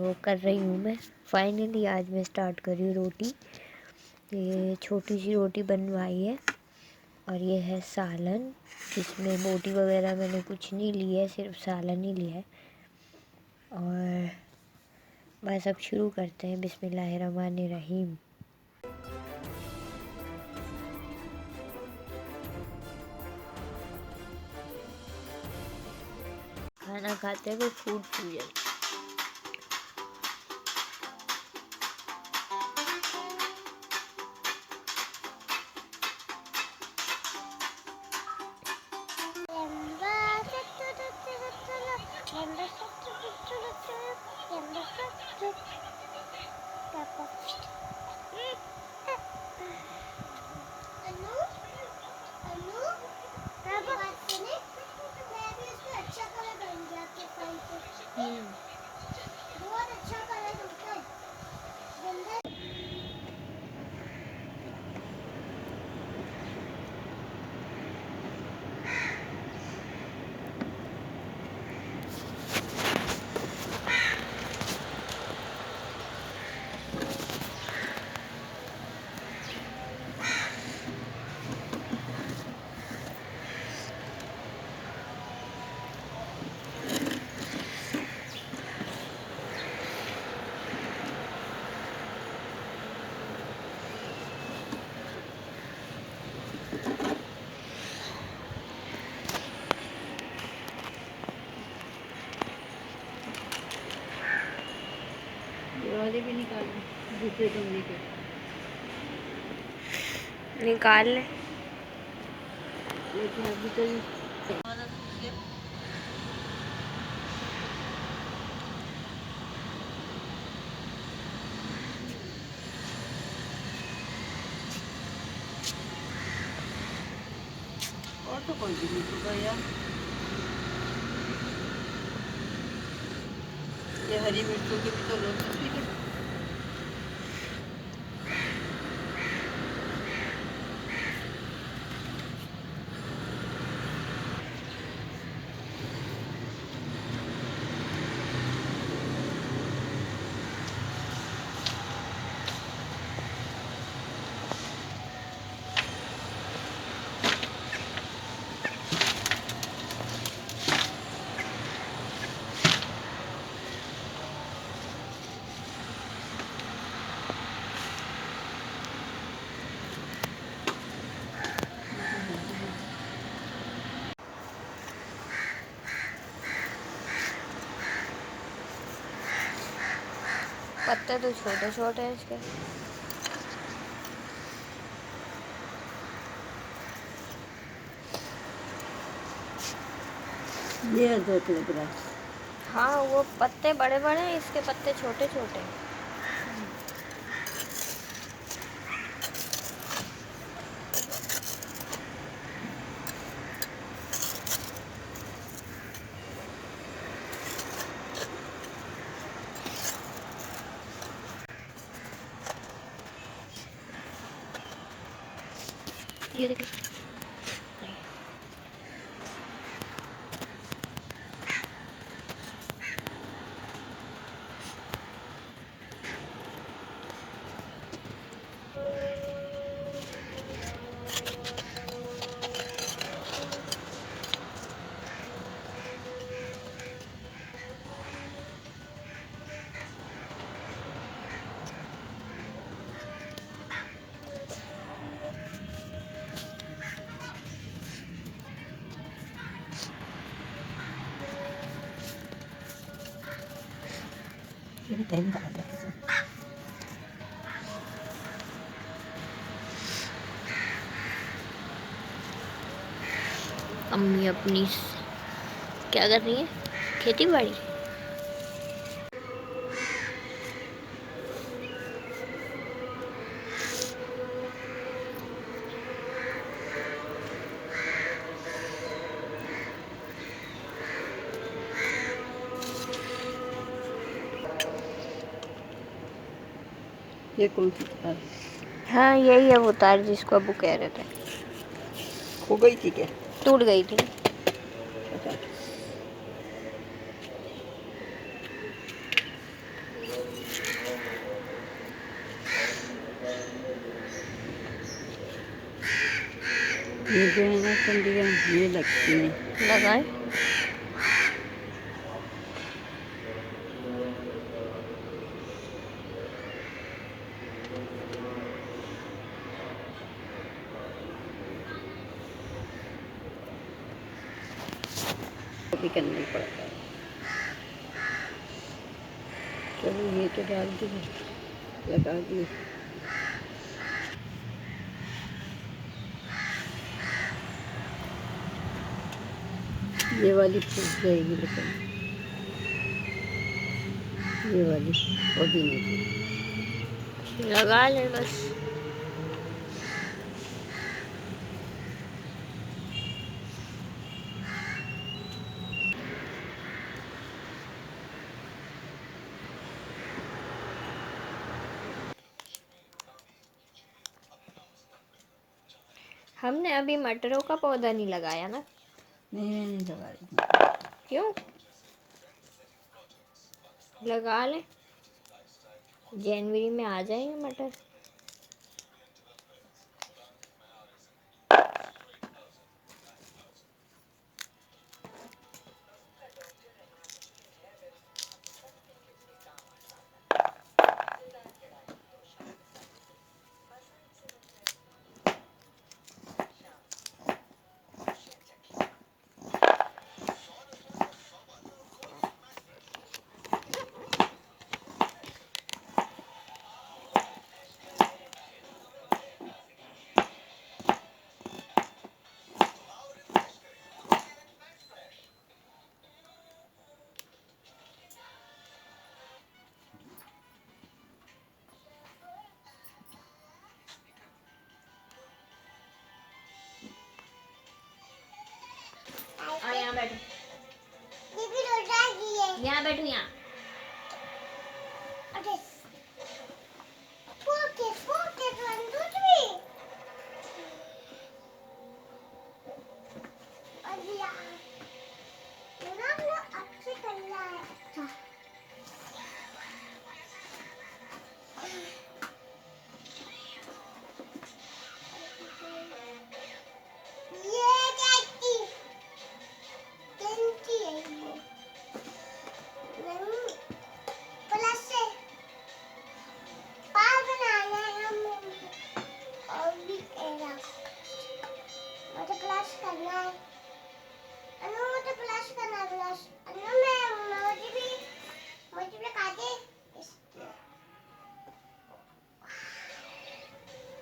तो कर रही हूँ मैं। फाइनली आज मैं स्टार्ट कर रही हूँ रोटी। ये छोटी सी रोटी बनवाई है और ये है सालन, जिसमें बोटी वगैरह मैंने कुछ नहीं लिया है, सिर्फ सालन ही लिया है। और बस अब शुरू करते हैं। बिस्मिल्लाहिर्रहमानिर्रहीम। खाना खाते हुए फूड फ्यूजन। बहुत अच्छा कलर होता है। वाले भी निकाल दूसरे कमरे के निकाल ले। लेकिन अभी तो और तो कोई भी नहीं होगा यार। ये हरी मिर्चों के भी तो लोग ठीक है। पत्ते तो छोटे छोटे हैं इसके। ये अदरक लग रहा है। हाँ, वो पत्ते बड़े बड़े हैं, इसके पत्ते छोटे छोटे हैं। ये देखो। ये भी टाइम का आता है। अम्मी अपनी क्या कर रही है? खेती बाड़ी। ये कौन सी तार हाँ, यही है वो तार जिसको अबू कह रहे थे। खो गई थी क्या? टूट गई थी। अच्छा। ये जो है ना कंडियाँ ये लगती हैं। लगाए। वो भी करना ही पड़ता है। चलो ये तो डाल दिए, लगा दिए। ये वाली फूट जाएगी लेकिन, ये वाली अभी नहीं। लगा ले बस। हमने अभी मटरों का पौधा नहीं लगाया ना। नहीं मैं नहीं लगा रही। क्यों? लगा ले, जनवरी में आ जाएंगे मटर। यहाँ बैठो, यहाँ बैठो, यहाँ।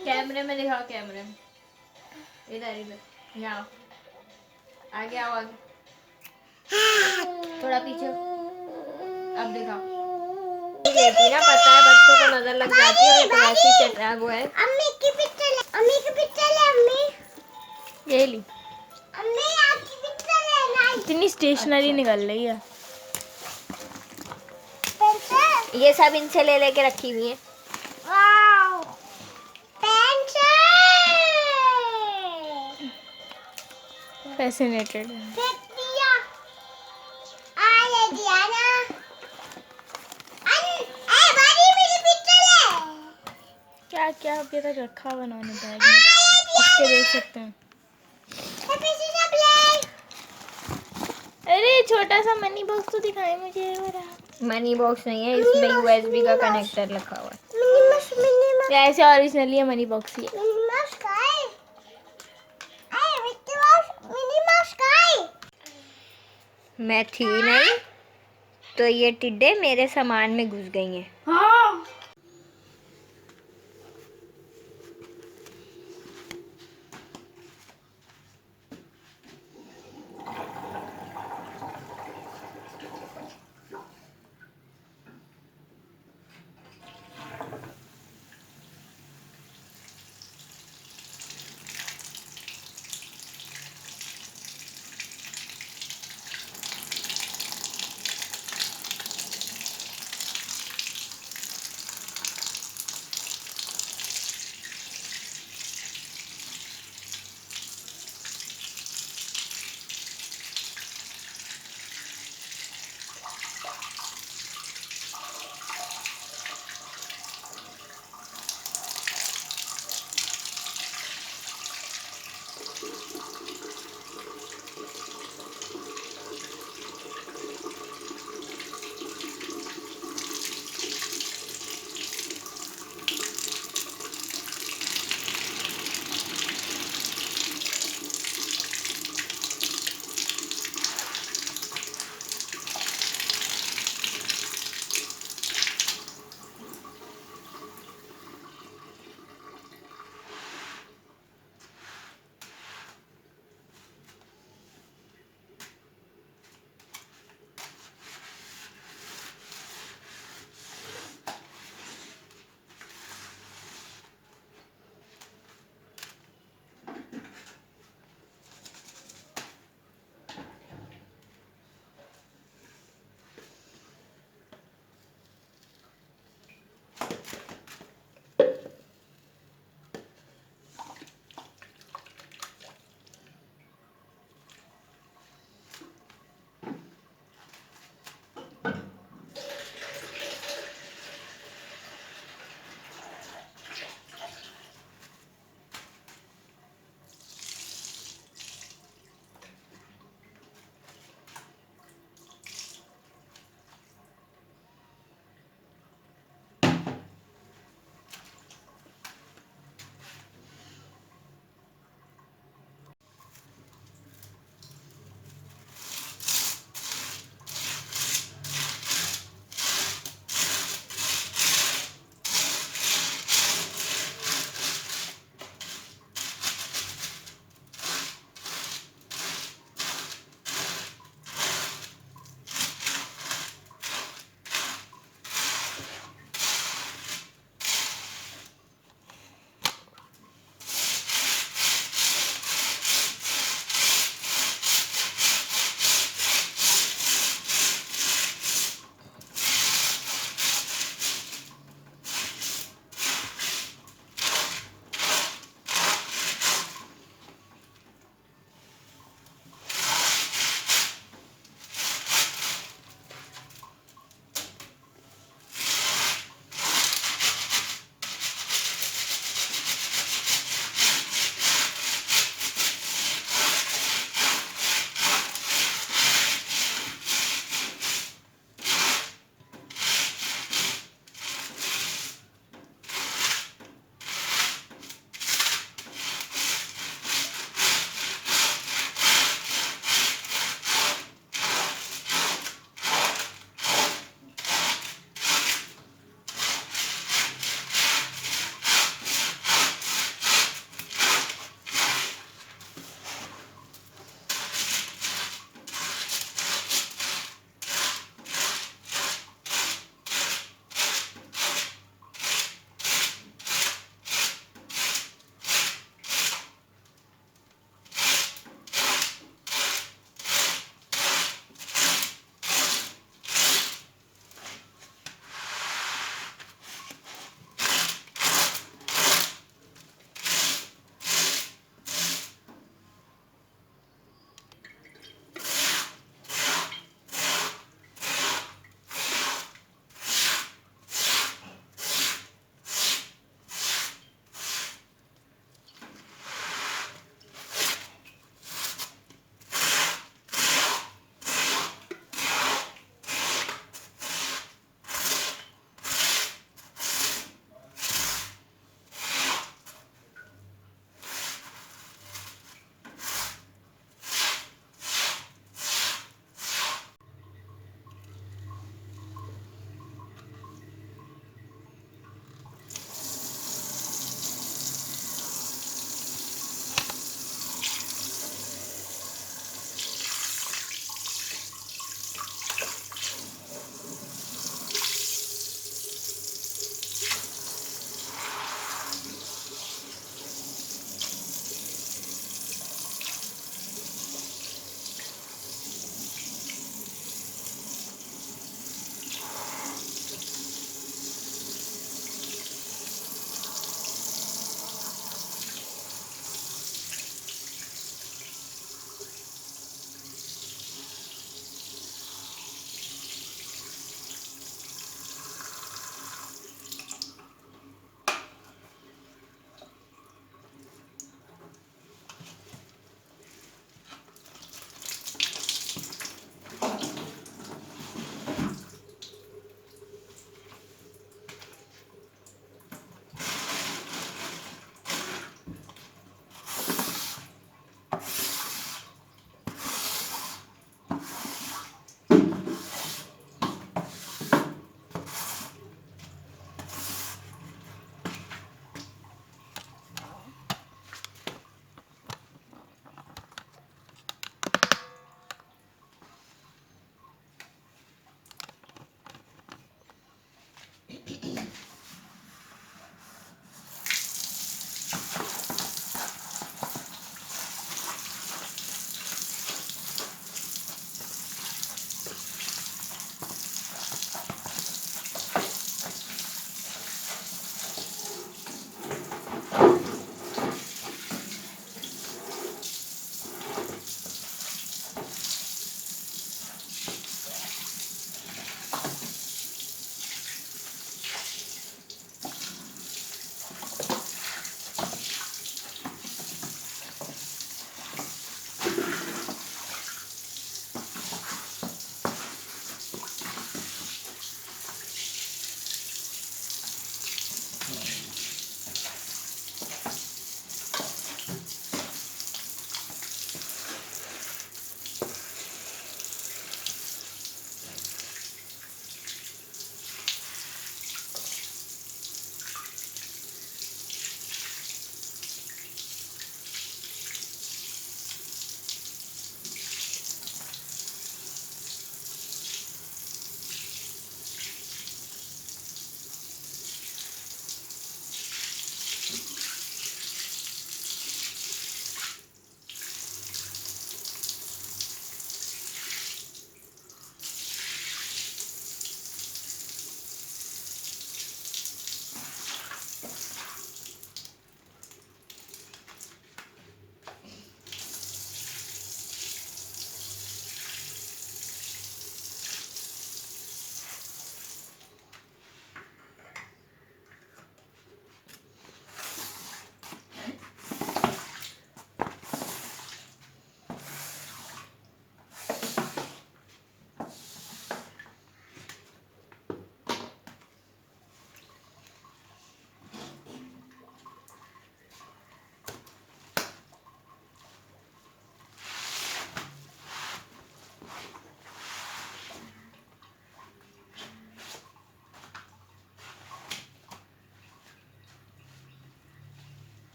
कैमरे में दिखाओ, कैमरे में। इधर इधर, यहाँ आगे आओ, आगे थोड़ा पीछे। अब दिखाओ। लेती ना, पता है बच्चों को नजर लग जाती है, और ऐसे ही चल रहा है। वो है अम्मी की पिक्चर ले, अम्मी की पिक्चर ले, अम्मी ये ली। अम्मी आपकी पिक्चर ले। इतनी स्टेशनरी निकल रही है। ये सब इनसे ले लेके रखी हुई है। फैसिनेटेड है। क्या क्या अभी तक रखा हुआ उन्होंने बैग में, इसके देख सकते हैं। अरे छोटा सा मनी बॉक्स तो दिखाए मुझे। मनी बॉक्स नहीं है, इसमें यूएसबी का कनेक्टर रखा हुआ है। ऐसे ओरिजिनली है, मनी बॉक्स ही है। मैं थी नहीं तो ये टिड्डे मेरे सामान में घुस गई हैं। हाँ।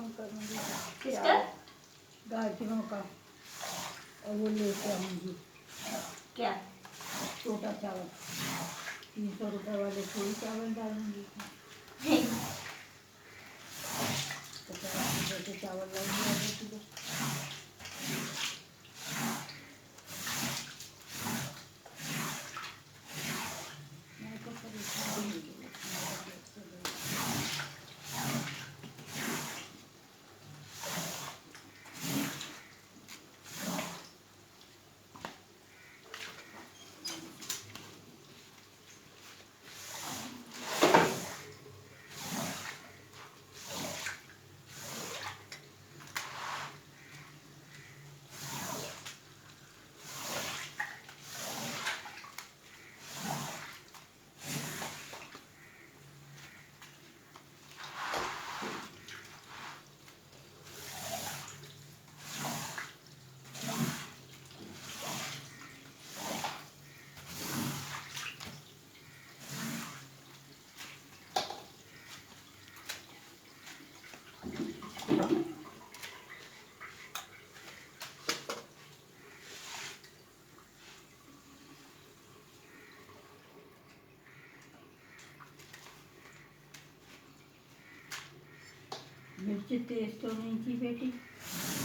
सिस्टर गाय की नौका और वो लेके आऊँगी क्या? छोटा चावल 300 रुपये वाले थोड़ी चावल डालूंगी 50 रुपये के चावल लाऊंगी आधे किलो। मैं तो परेशान हो गई मिर्ची तेज तो नहीं थी बेटी?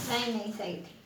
नहीं नहीं, सही थी।